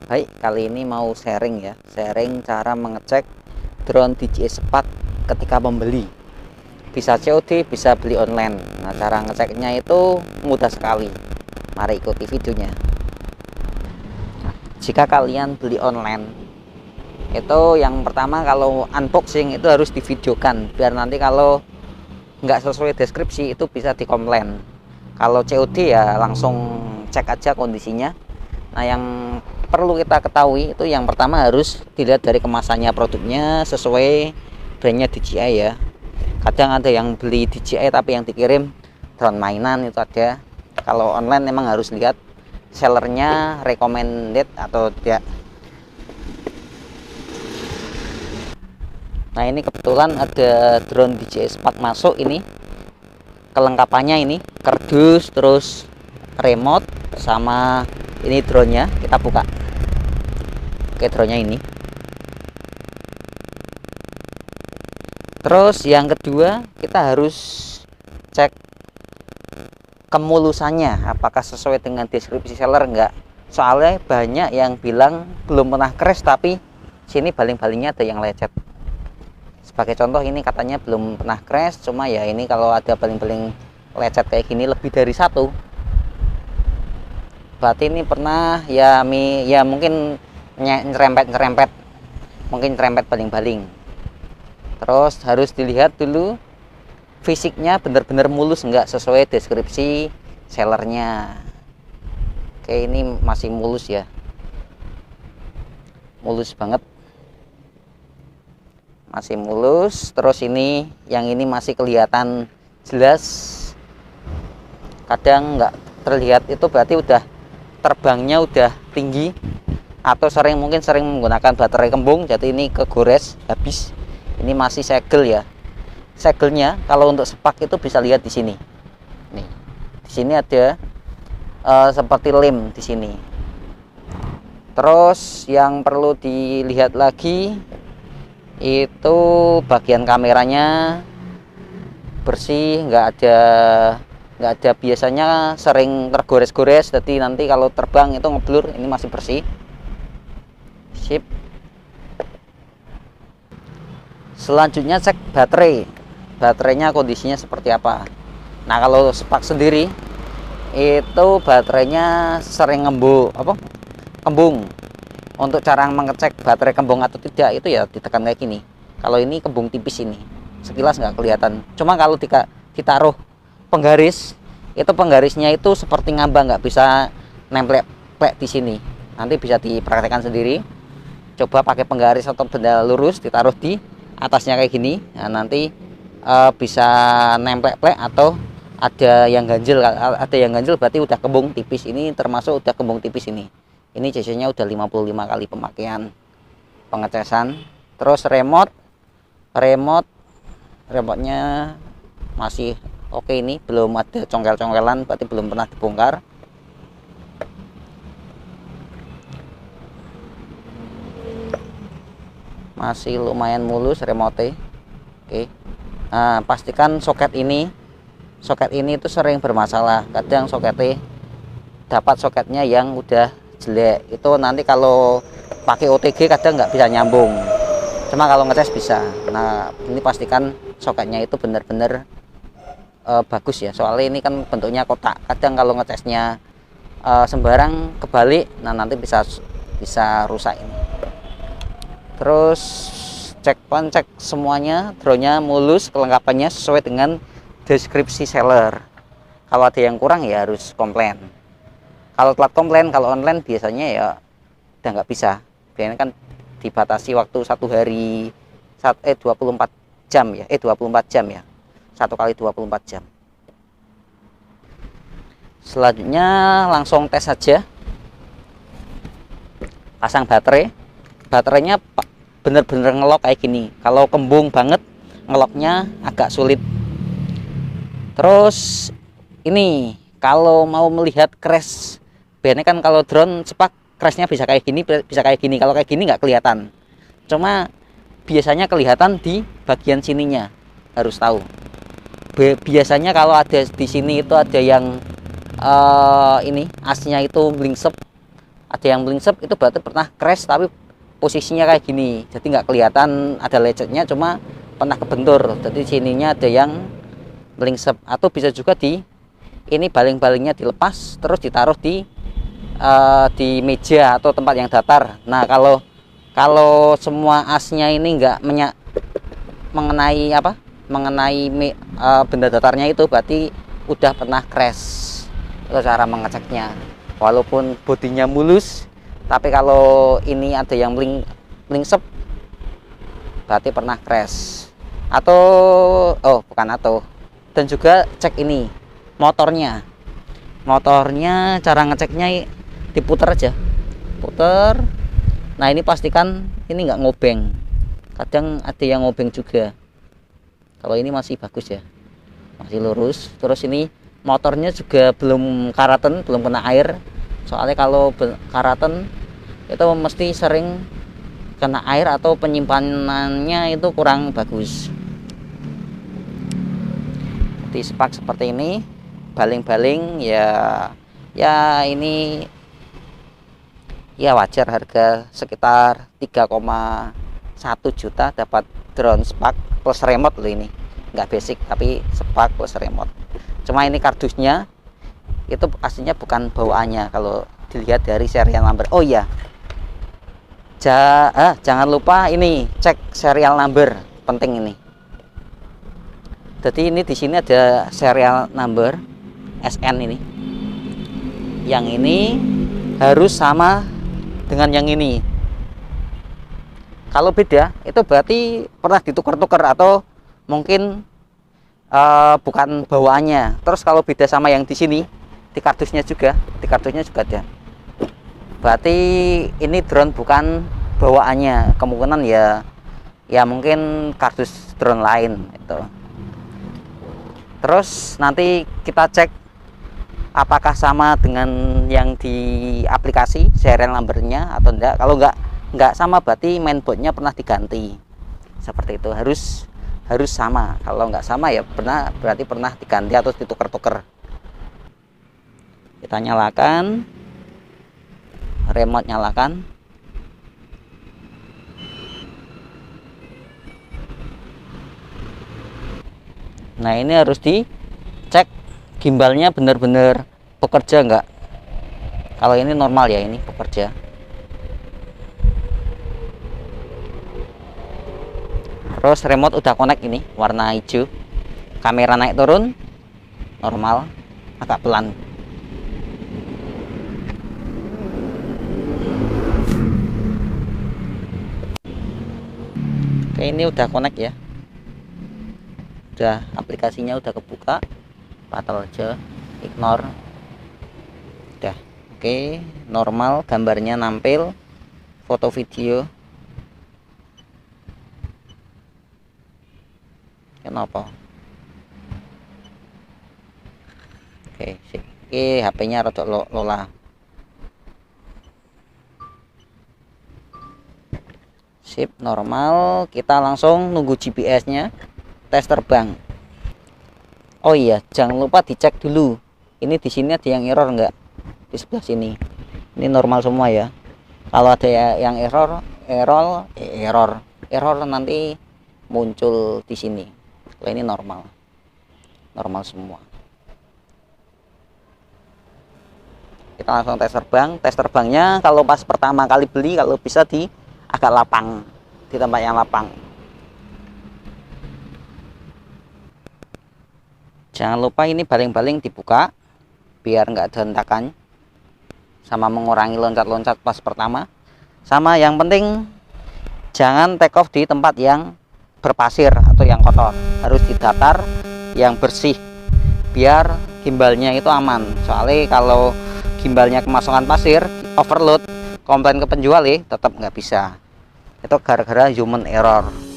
Baik, kali ini mau sharing ya, sharing cara mengecek drone DJI Spark ketika membeli. Bisa COD, bisa beli online. Nah, cara ngeceknya itu mudah sekali. Mari ikuti videonya. Jika kalian beli online, itu yang pertama kalau unboxing itu harus divideokan, biar nanti kalau nggak sesuai deskripsi itu bisa dikomplain. Kalau COD ya langsung cek aja kondisinya. Nah, yang perlu kita ketahui itu yang pertama harus dilihat dari kemasannya, produknya sesuai brandnya DJI ya. Kadang ada yang beli DJI tapi yang dikirim drone mainan, itu ada. Kalau online memang harus lihat sellernya recommended atau tidak. Nah, ini kebetulan ada drone DJI Spark masuk. Ini kelengkapannya, ini kardus, terus remote, sama ini drone-nya. Kita buka. Oke, drone-nya ini. Terus yang kedua, kita harus cek kemulusannya, apakah sesuai dengan deskripsi seller enggak. Soalnya banyak yang bilang belum pernah crash tapi sini baling-balingnya ada yang lecet. Sebagai contoh, ini katanya belum pernah crash, cuma ya ini kalau ada baling-baling lecet kayak gini lebih dari satu, berarti ini pernah ya mungkin nyerempet mungkin nyerempet baling-baling. Terus harus dilihat dulu fisiknya benar-benar mulus enggak sesuai deskripsi sellernya. Oke, ini masih mulus ya, mulus banget, masih mulus. Terus ini yang ini masih kelihatan jelas, kadang nggak terlihat, itu berarti udah terbangnya udah tinggi atau mungkin sering menggunakan baterai kembung, jadi ini kegores habis. Ini masih segel ya. Segelnya kalau untuk Spark itu bisa lihat di sini. Nih, di sini ada seperti lem di sini. Terus yang perlu dilihat lagi itu bagian kameranya bersih, nggak ada biasanya sering tergores-gores, jadi nanti kalau terbang itu ngeblur. Ini masih bersih, sip. Selanjutnya cek baterainya kondisinya seperti apa. Nah, kalau Spark sendiri itu baterainya sering kembung. Untuk cara mengecek baterai kembung atau tidak itu ya ditekan kayak gini. Kalau ini kembung tipis, ini sekilas nggak kelihatan, cuma kalau ditaruh penggaris, itu penggarisnya itu seperti ngambang, nggak bisa nempel di sini. Nanti bisa dipraktekkan sendiri, coba pakai penggaris atau benda lurus ditaruh di atasnya kayak gini. Nah, nanti bisa nempel atau ada yang ganjel berarti udah kembung tipis. Ini termasuk udah kembung tipis. Ini cc nya udah 55 kali pemakaian pengecasan. Terus remote-nya masih oke, ini belum ada congkel-congkelan, berarti belum pernah dibongkar. Masih lumayan mulus remote. Oke. Nah, pastikan soket ini itu sering bermasalah. Kadang soketnya yang udah jelek, itu nanti kalau pakai OTG kadang nggak bisa nyambung, cuma kalau ngecas bisa. Nah, ini pastikan soketnya itu benar-benar bagus ya, soalnya ini kan bentuknya kotak. Kadang kalau ngecasnya sembarang kebalik, nah nanti bisa rusak ini. Terus cek semuanya, drone-nya mulus, kelengkapannya sesuai dengan deskripsi seller. Kalau ada yang kurang ya harus komplain. Kalau telat komplain, kalau online biasanya ya udah nggak bisa. Biasanya kan dibatasi waktu 1 hari 24 jam ya, 24 jam ya, 1 kali 24 jam. Selanjutnya langsung tes saja. Pasang baterainya bener-bener ngelok kayak gini. Kalau kembung banget ngeloknya agak sulit. Terus ini kalau mau melihat crash, biasanya kan kalau drone Spark crashnya bisa kayak gini. Kalau kayak gini nggak kelihatan, cuma biasanya kelihatan di bagian sininya, harus tahu. Biasanya kalau ada di sini itu ada yang ini asnya itu blingsep, ada yang melingsep itu berarti pernah crash, tapi posisinya kayak gini, jadi nggak kelihatan ada lecetnya, cuma pernah kebentur, jadi sininya ada yang melingsep. Atau bisa juga ini baling-balingnya dilepas terus ditaruh di meja atau tempat yang datar. Nah, kalau semua asnya ini nggak mengenai benda datarnya, itu berarti udah pernah crash. Itu cara mengeceknya. Walaupun bodinya mulus, tapi kalau ini ada yang melingsep berarti pernah crash. Dan juga cek ini motornya. Cara ngeceknya diputer aja, puter. Nah, ini pastikan ini nggak ngobeng, kadang ada yang ngobeng juga. Kalau ini masih bagus ya, masih lurus. Terus ini motornya juga belum karatan, belum kena air, soalnya kalau karatan itu mesti sering kena air atau penyimpanannya itu kurang bagus. Di spak seperti ini, baling-baling ya ini ya wajar, harga sekitar 3,1 juta dapat drone spak plus remote loh. Ini nggak basic tapi spak plus remote. Cuma ini kardusnya itu aslinya bukan bawaannya kalau dilihat dari serial number. Oh iya, jangan lupa ini cek serial number, penting ini. Jadi ini di sini ada serial number SN ini. Yang ini harus sama dengan yang ini. Kalau beda itu berarti pernah ditukar-tukar atau mungkin bukan bawaannya. Terus kalau beda sama yang di sini, di kardusnya juga ada. Berarti ini drone bukan bawaannya. Kemungkinan ya mungkin kardus drone lain itu. Terus nanti kita cek apakah sama dengan yang di aplikasi serial numbernya atau enggak. Kalau enggak sama berarti mainboardnya pernah diganti. Seperti itu, harus sama. Kalau enggak sama ya berarti pernah diganti atau ditukar-tukar. Kita nyalakan, remote nyalakan. Nah, ini harus dicek gimbalnya benar-benar bekerja enggak. Kalau ini normal ya, ini bekerja. Terus remote udah connect, ini warna hijau. Kamera naik turun normal, agak pelan. Oke, ini udah connect ya. Udah, aplikasinya udah kebuka, batal aja, ignore. Udah oke, normal, gambarnya nampil, foto video. Kenapa? Oke, sip. Oke, HP-nya rada lola. Sip, normal. Kita langsung nunggu GPS-nya. Tes terbang. Oh iya, jangan lupa dicek dulu. Ini di sini ada yang error enggak? Di sebelah sini. Ini normal semua ya. Kalau ada yang error nanti muncul di sini. Kalau ini normal semua. Kita langsung tes terbang. Tes terbangnya kalau pas pertama kali beli, kalau bisa di agak lapang, di tempat yang lapang. Jangan lupa ini baling-baling dibuka biar nggak ada hentakan, sama mengurangi loncat-loncat pas pertama. Sama yang penting jangan take off di tempat yang berpasir atau yang kotor, harus di datar yang bersih biar gimbalnya itu aman. Soalnya kalau gimbalnya kemasukan pasir, overload, komplain ke penjual tetap nggak bisa. Itu gara-gara human error.